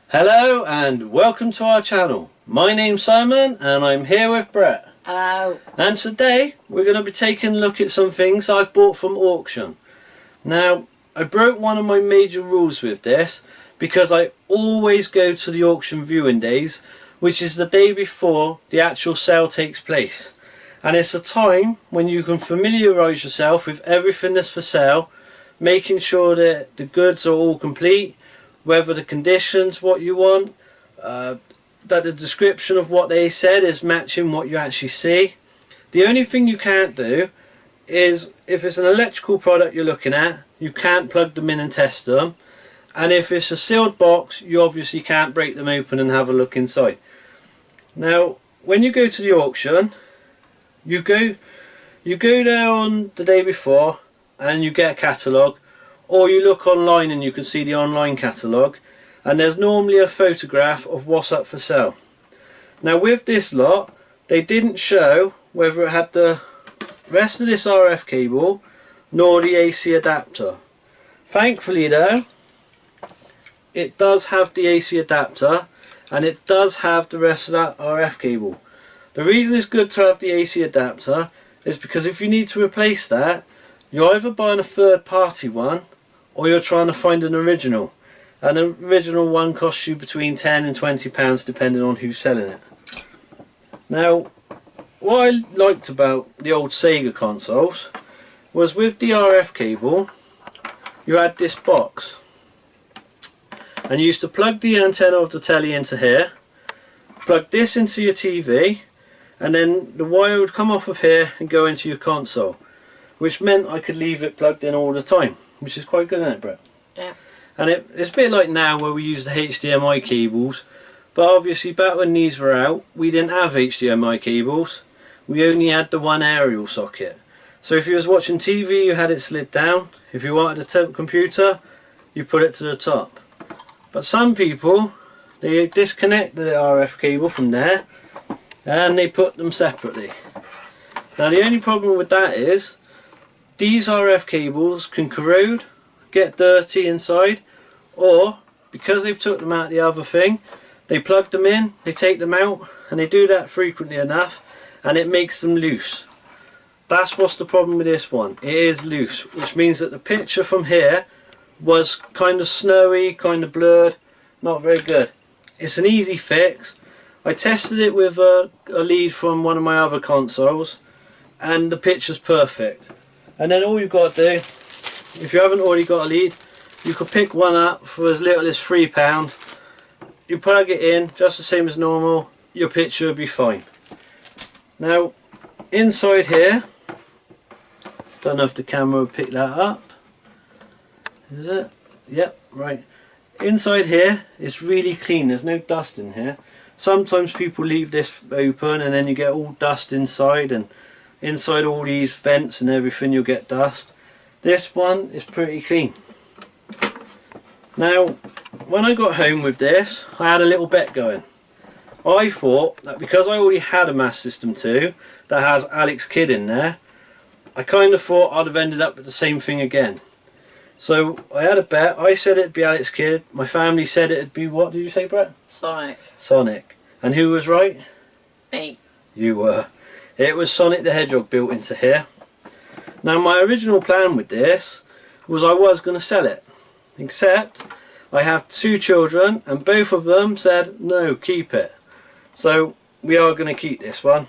Hello and welcome to our channel. My name's Simon and I'm here with Brett. Hello. And today we're going to be taking a look at some things I've bought from auction. Now, I broke one of my major rules with this because I always go to the auction viewing days, which is the day before the actual sale takes place. And it's a time when you can familiarise yourself with everything that's for sale, making sure that the goods are all complete, whether the conditions what you want, that the description of what they said is matching what you actually see. The only thing you can't do is, if it's an electrical product you're looking at, you can't plug them in and test them. And if it's a sealed box, you obviously can't break them open and have a look inside. Now, when you go to the auction, you go there on the day before and you get a catalogue, or you look online and you can see the online catalogue, and there's normally a photograph of what's up for sale. Now with this lot, they didn't show whether it had the rest of this RF cable nor the AC adapter. Thankfully though, it does have the AC adapter and it does have the rest of that RF cable. The reason it's good to have the AC adapter is because if you need to replace that, you're either buying a third party one or you're trying to find an original. And the original one costs you between £10 and £20 depending on who's selling it. Now, what I liked about the old Sega consoles was with the RF cable you had this box. And you used to plug the antenna of the telly into here, plug this into your TV, and then the wire would come off of here and go into your console, which meant I could leave it plugged in all the time, which is quite good, isn't it, Brett? Yeah. And it's a bit like now where we use the HDMI cables, but obviously back when these were out we didn't have HDMI cables, we only had the one aerial socket. So if you was watching TV you had it slid down, if you wanted a computer you put it to the top. But some people, they disconnect the RF cable from there and they put them separately. Now the only problem with that is these RF cables can corrode, get dirty inside, or because they've took them out of the other thing, they plug them in, they take them out, and they do that frequently enough and it makes them loose. That's what's the problem with this one. It is loose, which means that the picture from here was kind of snowy, kind of blurred, not very good. It's an easy fix. I tested it with a lead from one of my other consoles and the picture's perfect. And then all you've got to do, if you haven't already got a lead, you could pick one up for as little as £3. You plug it in just the same as normal, your picture will be fine. Now inside here, don't know if the camera will pick that up, is it? Yep, right. Inside here it's really clean, there's no dust in here. Sometimes people leave this open and then you get all dust inside, and inside all these vents and everything you'll get dust. This one is pretty clean. Now when I got home with this I had a little bet going. I thought that because I already had a Master System 2 that has Alex Kidd in there, I kind of thought I'd have ended up with the same thing again. So I had a bet. I said it'd be Alex Kidd, my family said it'd be, what did you say, Brett? Sonic. Sonic. And who was right? Me. You were. It was Sonic the Hedgehog built into here. Now my original plan with this was I was going to sell it, except I have two children and both of them said no, keep it. So we are going to keep this one.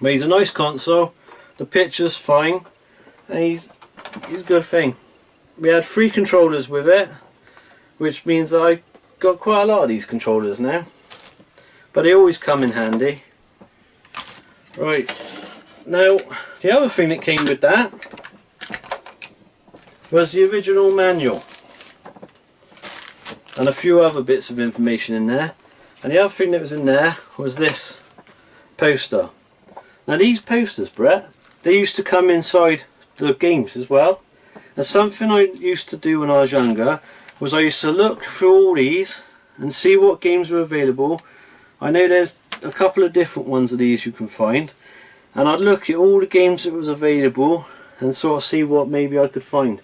But he's a nice console, the picture's fine, and he's a good thing. We had 3 controllers with it, which means that I got quite a lot of these controllers now, but they always come in handy. Right, now the other thing that came with that was the original manual and a few other bits of information in there. And the other thing that was in there was this poster. Now these posters, Brett, they used to come inside the games as well. And something I used to do when I was younger was I used to look through all these and see what games were available. I know there's a couple of different ones of these you can find, and I'd look at all the games that was available and sort of see what maybe I could find.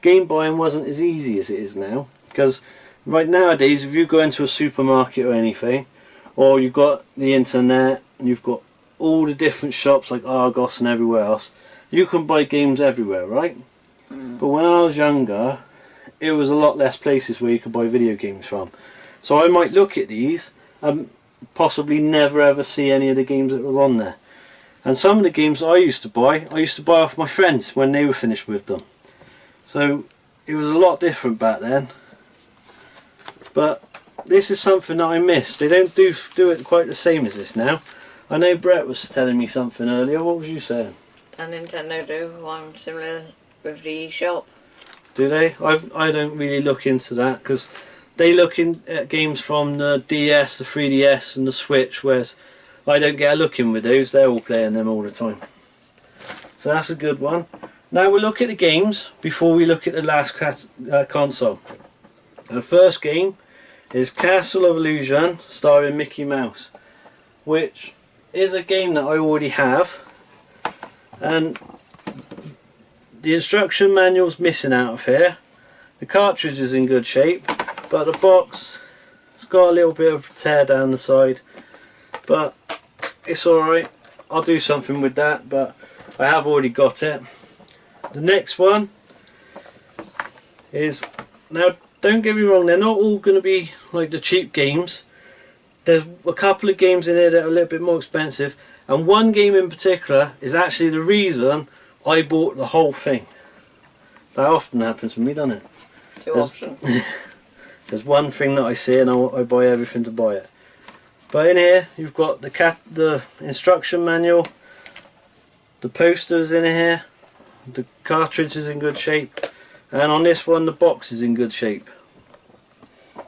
Game buying wasn't as easy as it is now, because right nowadays, if you go into a supermarket or anything, or you've got the internet and you've got all the different shops like Argos and everywhere else, you can buy games everywhere, right? But when I was younger, it was a lot less places where you could buy video games from. So I might look at these and possibly never ever see any of the games that was on there. And some of the games I used to buy off my friends when they were finished with them. So it was a lot different back then. But this is something that I miss. They don't do it quite the same as this now. I know Brett was telling me something earlier. What was you saying? And Nintendo do one similar with the eShop. Do they? I don't really look into that because they look at games from the DS, the 3DS and the Switch, whereas I don't get a look in with those. They're all playing them all the time. So that's a good one. Now we'll look at the games before we look at the last console. The first game is Castle of Illusion starring Mickey Mouse, which is a game that I already have, and the instruction manual's missing out of here. The cartridge is in good shape, but the box, it's got a little bit of tear down the side, but it's alright. I'll do something with that, but I have already got it. The next one is, now don't get me wrong, they're not all going to be like the cheap games. There's a couple of games in there that are a little bit more expensive, and one game in particular is actually the reason I bought the whole thing. That often happens with me, doesn't it? Too often. There's one thing that I see and I buy everything to buy it. But in here you've got the instruction manual, the posters in here, the cartridge is in good shape, and on this one the box is in good shape.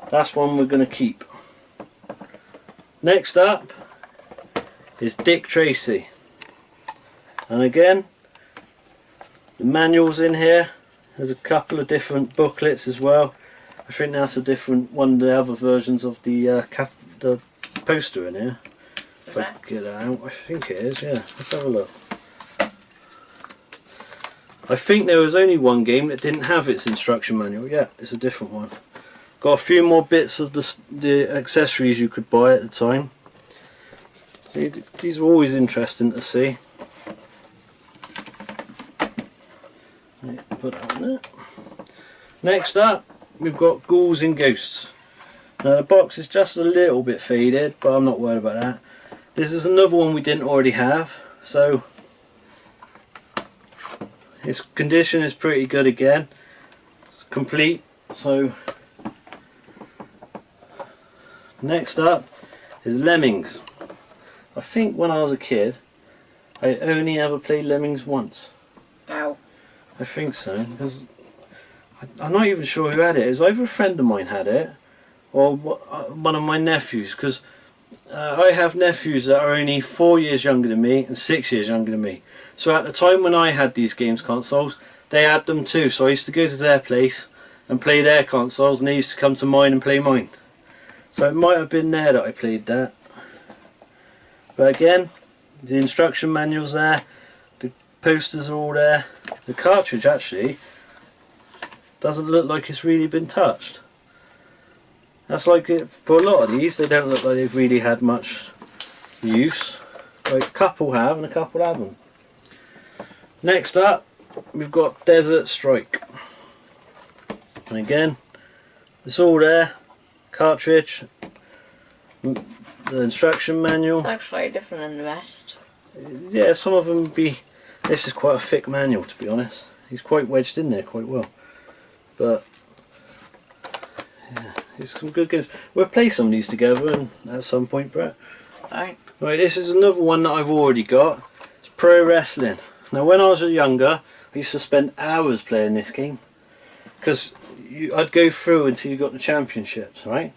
That's one we're going to keep. Next up is Dick Tracy, and again the manual's in here. There's a couple of different booklets as well. I think that's a different one of the other versions of the poster in here. If I can get that out, I think it is, yeah. Let's have a look. I think there was only one game that didn't have its instruction manual. Yeah, it's a different one. Got a few more bits of the accessories you could buy at the time. See, these are always interesting to see. Put that on there. Next up, we've got Ghouls and Ghosts. Now the box is just a little bit faded, but I'm not worried about that. This is another one we didn't already have, so its condition is pretty good again. It's complete. So next up is Lemmings. I think when I was a kid I only ever played Lemmings once. Ow. I think so, because I'm not even sure who had it. It was either a friend of mine had it or one of my nephews, because I have nephews that are only 4 years younger than me and 6 years younger than me. So at the time when I had these games consoles, they had them too, so I used to go to their place and play their consoles, and they used to come to mine and play mine. So it might have been there that I played that. But again, the instruction manual's there, the posters are all there. The cartridge actually doesn't look like it's really been touched. That's like it for a lot of these, they don't look like they've really had much use. Like a couple have and a couple haven't. Next up we've got Desert Strike. And again, it's all there. Cartridge, the instruction manual. Looks slightly different than the rest. Yeah, some of them would be. This is quite a thick manual, to be honest. He's quite wedged in there quite well. But yeah, it's some good games. We'll play some of these together and at some point, Brett. Right. Right, this is another one that I've already got. It's Pro Wrestling. Now when I was younger, I used to spend hours playing this game, because I'd go through until you got the championships, right?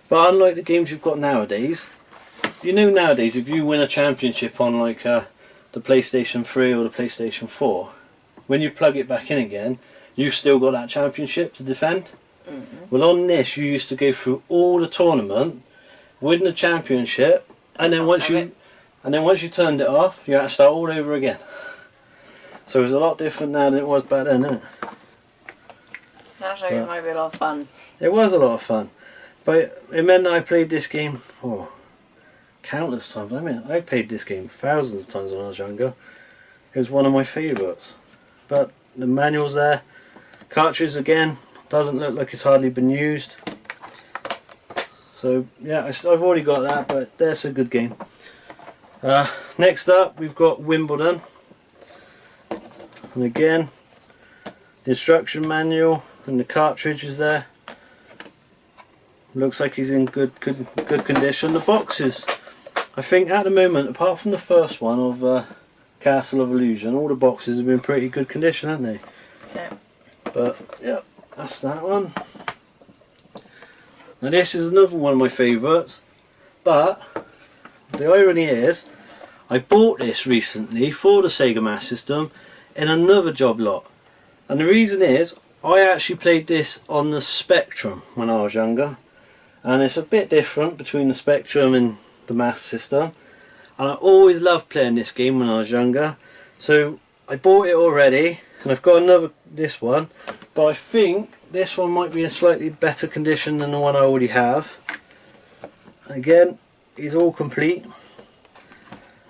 But unlike the games you've got nowadays, you know nowadays if you win a championship on like the PlayStation 3 or the PlayStation 4, when you plug it back in again, you've still got that championship to defend. Well, on this you used to go through all the tournament, win the championship, and then once you turned it off, you had to start all over again. So it's a lot different now than it was back then, isn't it? Sounds like it might be a lot of fun. It was a lot of fun. But it meant that I played this game countless times. I mean, I played this game thousands of times when I was younger. It was one of my favourites. But the manual's there. Cartridge again, doesn't look like it's hardly been used. So yeah, I've already got that, but that's a good game. Next up we've got Wimbledon. And again, the instruction manual and the cartridge is there. Looks like he's in good condition. The boxes, I think at the moment, apart from the first one of Castle of Illusion, all the boxes have been pretty good condition, haven't they? Yeah. But yeah, that's that one. Now this is another one of my favourites, but the irony is I bought this recently for the Sega Master System in another job lot, and the reason is I actually played this on the Spectrum when I was younger, and it's a bit different between the Spectrum and the Master System, and I always loved playing this game when I was younger, so I bought it already, and I've got this one, but I think this one might be in slightly better condition than the one I already have. Again, it's all complete,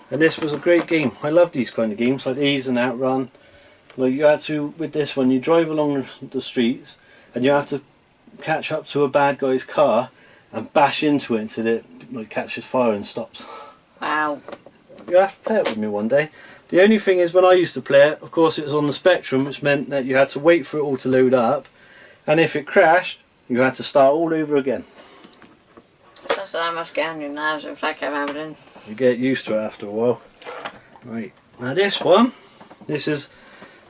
and this was a great game. I love these kind of games like these and Outrun. Like you had to, with this one, you drive along the streets and you have to catch up to a bad guy's car and bash into it until it catches fire and stops. Wow. You have to play it with me one day. The only thing is, when I used to play it, of course it was on the Spectrum, which meant that you had to wait for it all to load up, and if it crashed you had to start all over again. That's how much get on your nerves if that kept happening. You get used to it after a while. Right, now this one, this is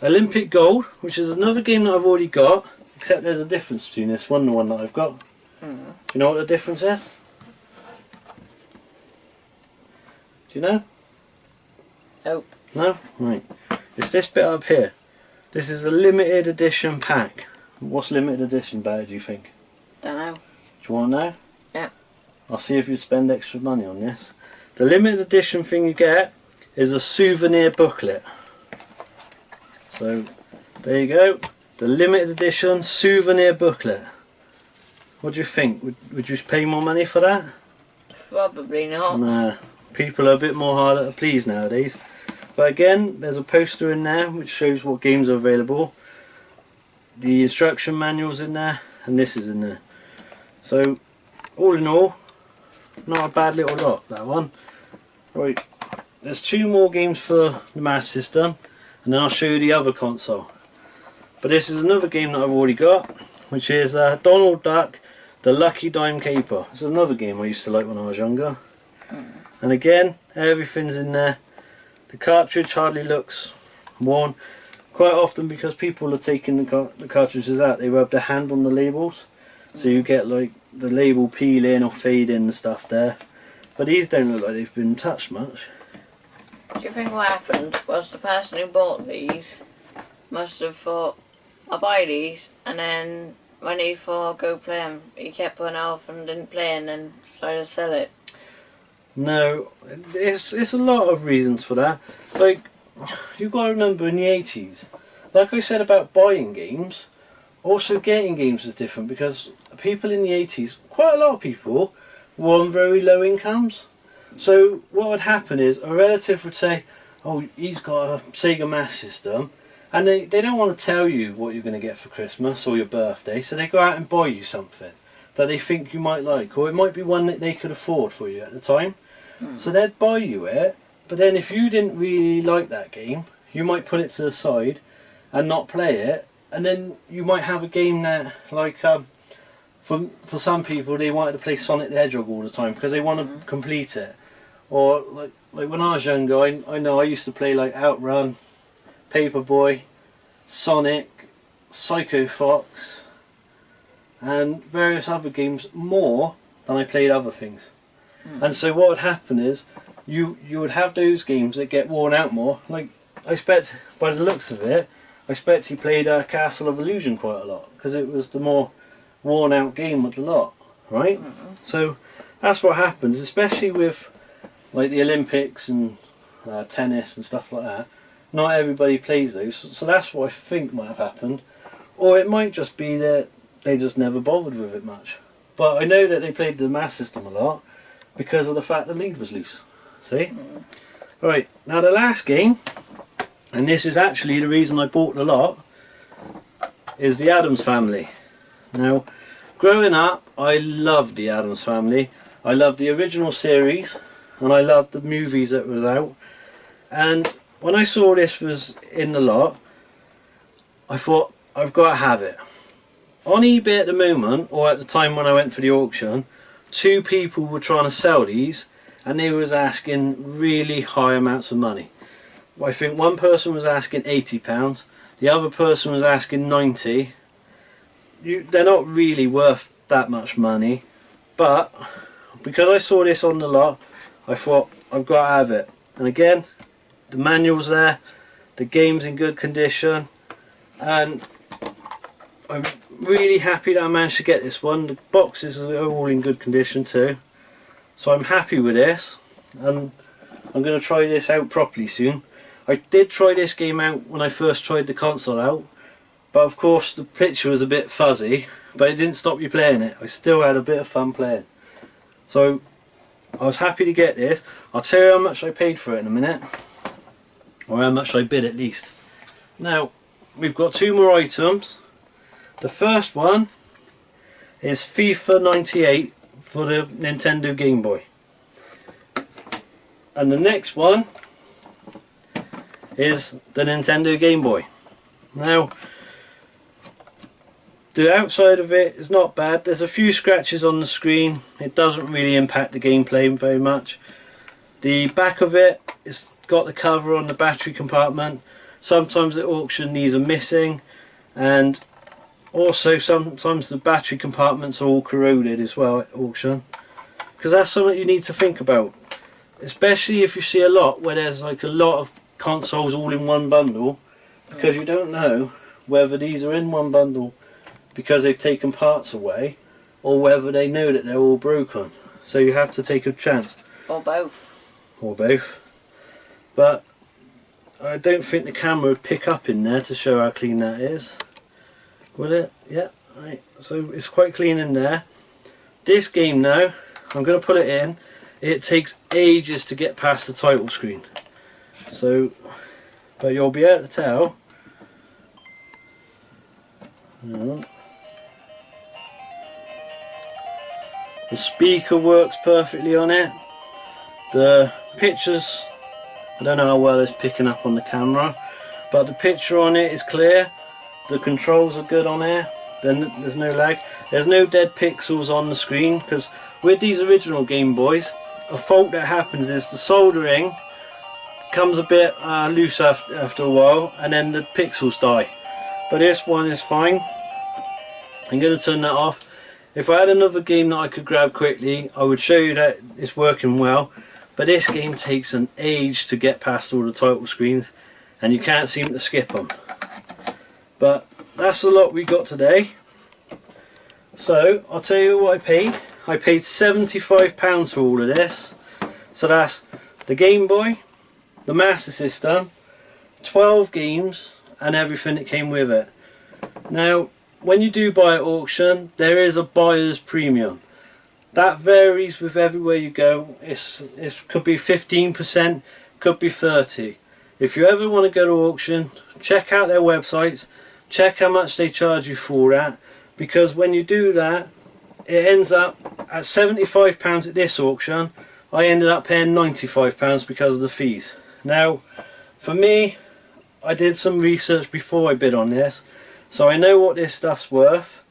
Olympic Gold, which is another game that I've already got, except there's a difference between this one and the one that I've got. Do you know what the difference is? Do you know? Nope. No? Right. It's this bit up here. This is a limited edition pack. What's limited edition about, do you think? Don't know. Do you want to know? Yeah. I'll see if you spend extra money on this. The limited edition thing you get is a souvenir booklet. So, there you go. The limited edition souvenir booklet. What do you think? Would you pay more money for that? Probably not. Nah. People are a bit more harder to please nowadays. But again, there's a poster in there which shows what games are available. The instruction manual's in there, and this is in there. So, all in all, not a bad little lot, that one. Right, there's 2 more games for the Master System, and then I'll show you the other console. But this is another game that I've already got, which is Donald Duck, the Lucky Dime Caper. It's another game I used to like when I was younger. And again, everything's in there. The cartridge hardly looks worn. Quite often, because people are taking the cartridges out, they rub their hand on the labels, so you get like the label peeling or fading and stuff there. But these don't look like they've been touched much. Do you think what happened was the person who bought these must have thought, I'll buy these, and then when he thought go play them, he kept putting it off and didn't play, and then decided to sell it? No, it's a lot of reasons for that. Like, you've got to remember in the 80s, like I said about buying games, also getting games was different, because people in the 80s, quite a lot of people, were on very low incomes. So what would happen is a relative would say, oh, he's got a Sega Master System, and they don't want to tell you what you're going to get for Christmas or your birthday, so they go out and buy you something that they think you might like, or it might be one that they could afford for you at the time. So they'd buy you it, but then if you didn't really like that game, you might put it to the side and not play it, and then you might have a game that, like, for some people, they wanted to play Sonic the Hedgehog all the time because they want to complete it. Or like when I was younger, I know I used to play like Outrun, Paperboy, Sonic, Psycho Fox, and various other games more than I played other things. And so what would happen is you would have those games that get worn out more. Like, I expect, by the looks of it, I expect he played Castle of Illusion quite a lot, because it was the more worn out game of the lot, right? So that's what happens, especially with like the Olympics and tennis and stuff like that. Not everybody plays those, so that's what I think might have happened. or it might just be that they just never bothered with it much. But I know that they played the Mass System a lot because of the fact the lead was loose. See? Right, now the last game, and this is actually the reason I bought the lot, is the Addams Family. Now, growing up, I loved the Addams Family. I loved the original series, and I loved the movies that was out. And when I saw this was in the lot, I thought, I've got to have it. On eBay at the moment, or at the time when I went for the auction, 2 people were trying to sell these, and they was asking really high amounts of money. I think one person was asking £80, the other person was asking 90. They're not really worth that much money, but because I saw this on the lot, I thought I've got to have it. And again, the manual's there, the game's in good condition, and I'm really happy that I managed to get this one. The boxes are all in good condition too, so I'm happy with this, and I'm going to try this out properly soon. I did try this game out when I first tried the console out, but of course the picture was a bit fuzzy, but it didn't stop you playing it. I still had a bit of fun playing. So I was happy to get this. I'll tell you how much I paid for it in a minute, or how much I bid at least. Now we've got 2 more items. The first one is FIFA 98 for the Nintendo Game Boy, and the next one is the Nintendo Game Boy. Now the outside of it is not bad. There's a few scratches on the screen. It doesn't really impact the gameplay very much. The back of it is got the cover on the battery compartment. Sometimes at auction these are missing, and also sometimes the battery compartments are all corroded as well at auction, because that's something you need to think about, especially if you see a lot where there's like a lot of consoles all in one bundle, because you don't know whether these are in one bundle because they've taken parts away, or whether they know that they're all broken. So you have to take a chance. Or both. Or both. But I don't think the camera would pick up in there to show how clean that is. Would it? Yeah. Right. So it's quite clean in there. This game now, I'm going to put it in. It takes ages to get past the title screen. So, but you'll be able to tell. The speaker works perfectly on it. The pictures, I don't know how well it's picking up on the camera, but the picture on it is clear. The controls are good on there. Then there's no lag. There's no dead pixels on the screen, because with these original Game Boys, a fault that happens is the soldering comes a bit loose after a while, and then the pixels die. But this one is fine. I'm going to turn that off. If I had another game that I could grab quickly, I would show you that it's working well. But this game takes an age to get past all the title screens, and you can't seem to skip them. But that's the lot we got today. So I'll tell you what I paid. I paid £75 for all of this. So that's the Game Boy, the Master System, 12 games, and everything that came with it. Now, when you do buy at auction, there is a buyer's premium. That varies with everywhere you go. It could be 15%, could be 30%. If you ever want to go to auction, check out their websites, check how much they charge you for that, because when you do that, it ends up at £75 at this auction. I ended up paying £95 because of the fees. Now, for me, I did some research before I bid on this, so I know what this stuff's worth,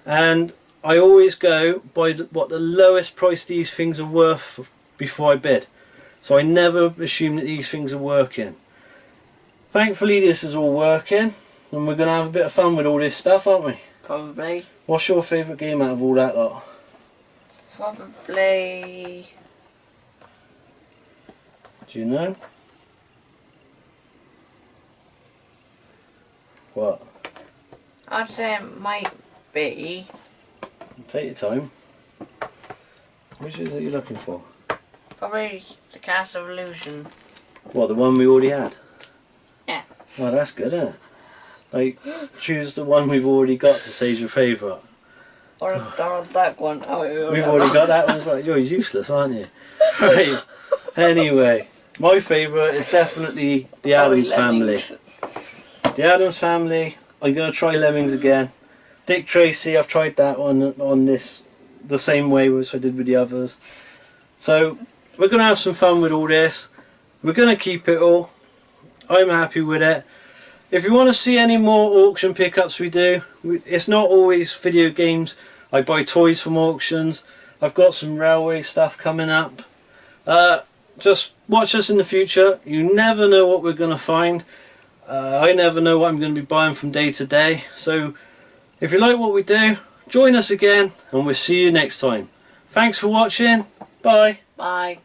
and I always go by what the lowest price these things are worth before I bid. So I never assume that these things are working. Thankfully this is all working, and we're going to have a bit of fun with all this stuff, aren't we? Probably. What's your favourite game out of all that lot? Probably... Do you know? What? I'd say it might be... Take your time. Which is it you're looking for? Probably the Castle of Illusion. What, the one we already had? Yeah. Oh, that's good, isn't it? Like, choose the one we've already got to say is your favourite. Or a Donald Duck one. Oh, We've already got that one as well. You're useless, aren't you? Right. Anyway, my favourite is definitely the Addams Family. The Addams Family. I'm going to try Lemmings again. Dick Tracy, I've tried that one on this the same way as I did with the others. So, we're going to have some fun with all this. We're going to keep it all. I'm happy with it. If you want to see any more auction pickups we do, it's not always video games. I buy toys from auctions. I've got some railway stuff coming up. Just watch us in the future. You never know what we're going to find. I never know what I'm going to be buying from day to day. So if you like what we do, join us again and we'll see you next time. Thanks for watching. Bye. Bye.